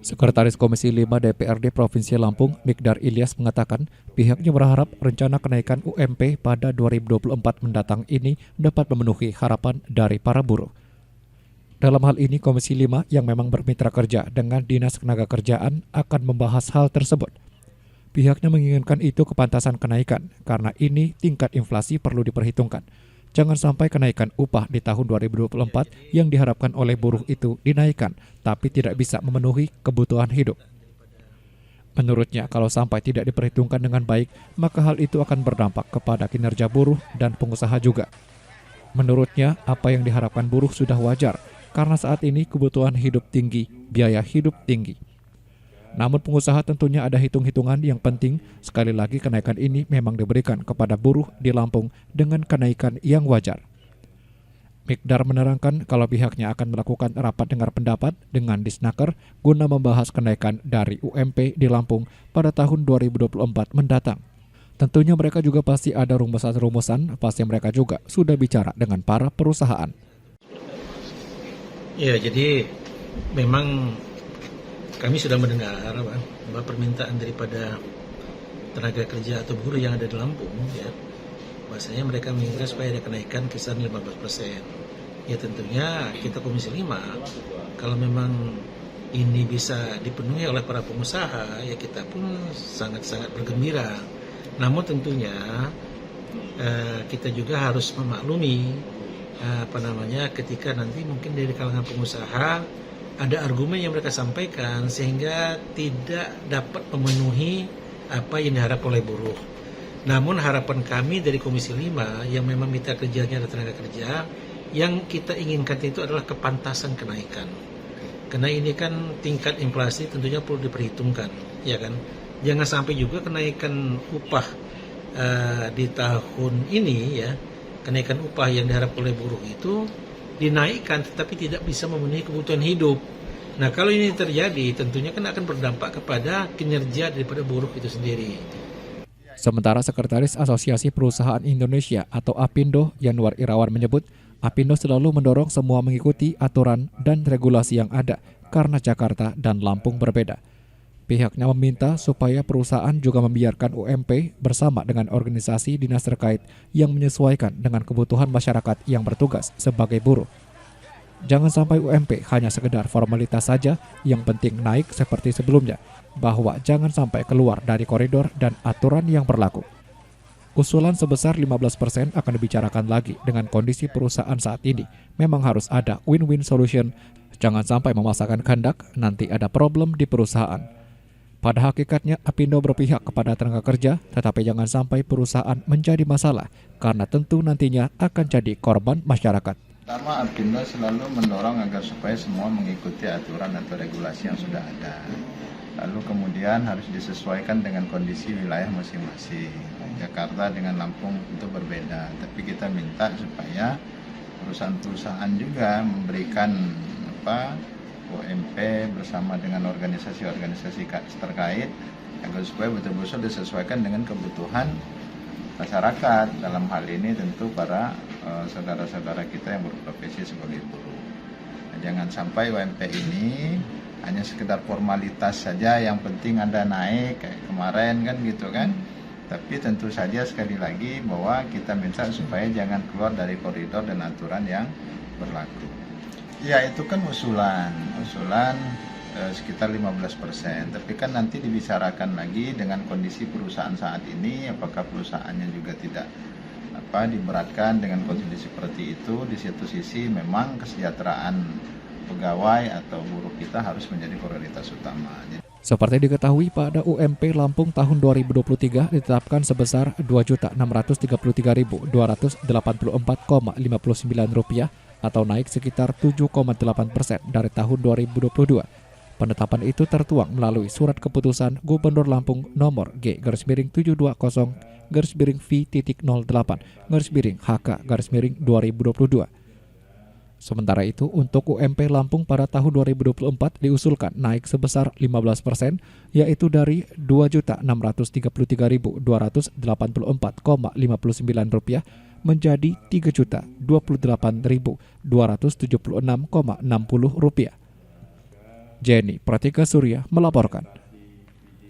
Sekretaris Komisi 5 DPRD Provinsi Lampung, Mikdar Ilyas mengatakan pihaknya berharap rencana kenaikan UMP pada 2024 mendatang ini dapat memenuhi harapan dari para buruh. Dalam hal ini, Komisi 5 yang memang bermitra kerja dengan Dinas Tenagakerjaan akan membahas hal tersebut. Pihaknya menginginkan itu kepantasan kenaikan, karena ini tingkat inflasi perlu diperhitungkan. Jangan sampai kenaikan upah di tahun 2024 yang diharapkan oleh buruh itu dinaikkan, tapi tidak bisa memenuhi kebutuhan hidup. Menurutnya, kalau sampai tidak diperhitungkan dengan baik, maka hal itu akan berdampak kepada kinerja buruh dan pengusaha juga. Menurutnya, apa yang diharapkan buruh sudah wajar, karena saat ini kebutuhan hidup tinggi, biaya hidup tinggi. Namun pengusaha tentunya ada hitung-hitungan yang penting. Sekali lagi kenaikan ini memang diberikan kepada buruh di Lampung dengan kenaikan yang wajar. Mikdar menerangkan kalau pihaknya akan melakukan rapat dengar pendapat dengan Disnaker guna membahas kenaikan dari UMP di Lampung pada tahun 2024 mendatang. Tentunya mereka juga pasti ada rumusan-rumusan, pasti mereka juga sudah bicara dengan para perusahaan. Ya, jadi memang kami sudah mendengar bahwa permintaan daripada tenaga kerja atau buruh yang ada di Lampung, ya, bahasanya mereka menginginkan supaya ada kenaikan kisaran 15%. Ya tentunya kita Komisi 5, kalau memang ini bisa dipenuhi oleh para pengusaha, ya kita pun sangat-sangat bergembira. Namun tentunya kita juga harus memaklumi ketika nanti mungkin dari kalangan pengusaha ada argumen yang mereka sampaikan sehingga tidak dapat memenuhi apa yang diharapkan oleh buruh. Namun harapan kami dari Komisi 5 yang memang mitra kerjanya adalah tenaga kerja, yang kita inginkan itu adalah kepantasan kenaikan. Karena ini kan tingkat inflasi tentunya perlu diperhitungkan, ya kan? Jangan sampai juga kenaikan upah di tahun ini, ya, kenaikan upah yang diharapkan oleh buruh itu dinaikkan tetapi tidak bisa memenuhi kebutuhan hidup. Nah, kalau ini terjadi tentunya kan akan berdampak kepada kinerja daripada buruh itu sendiri. Sementara Sekretaris Asosiasi Perusahaan Indonesia atau APindo, Yanuar Irawan menyebut, APindo selalu mendorong semua mengikuti aturan dan regulasi yang ada karena Jakarta dan Lampung berbeda. Pihaknya meminta supaya perusahaan juga membiarkan UMP bersama dengan organisasi dinas terkait yang menyesuaikan dengan kebutuhan masyarakat yang bertugas sebagai buruh. Jangan sampai UMP hanya sekedar formalitas saja, yang penting naik seperti sebelumnya, bahwa jangan sampai keluar dari koridor dan aturan yang berlaku. Usulan sebesar 15% akan dibicarakan lagi dengan kondisi perusahaan saat ini. Memang harus ada win-win solution, jangan sampai memaksakan kehendak, nanti ada problem di perusahaan. Pada hakikatnya, APindo berpihak kepada tenaga kerja, tetapi jangan sampai perusahaan menjadi masalah, karena tentu nantinya akan jadi korban masyarakat. Pertama, APindo selalu mendorong agar supaya semua mengikuti aturan atau regulasi yang sudah ada. Lalu kemudian harus disesuaikan dengan kondisi wilayah masing-masing. Jakarta dengan Lampung itu berbeda, tapi kita minta supaya perusahaan-perusahaan juga memberikan UMP bersama dengan organisasi-organisasi terkait agar supaya betul-betul disesuaikan dengan kebutuhan masyarakat. Dalam hal ini tentu para saudara-saudara kita yang berprofesi sebagai buruh. Nah, jangan sampai UMP ini hanya sekedar formalitas saja, yang penting Anda naik kayak kemarin kan gitu kan. Tapi tentu saja sekali lagi bahwa kita minta supaya jangan keluar dari koridor dan aturan yang berlaku. Ya, itu kan usulan sekitar 15%, tapi kan nanti dibicarakan lagi dengan kondisi perusahaan saat ini, apakah perusahaannya juga tidak diberatkan dengan kondisi seperti itu. Di satu sisi memang kesejahteraan pegawai atau buruh kita harus menjadi prioritas utama. Seperti diketahui, pada UMP Lampung tahun 2023 ditetapkan sebesar Rp2.633.284,59 atau naik sekitar 7,8% dari tahun 2022. Penetapan itu tertuang melalui surat keputusan Gubernur Lampung nomor G-720-V08-HK-2022. Sementara itu, untuk UMP Lampung pada tahun 2024 diusulkan naik sebesar 15%, yaitu dari Rp2.633.284,59 menjadi Rp3.028.276,60. Jenny Pratika Surya melaporkan.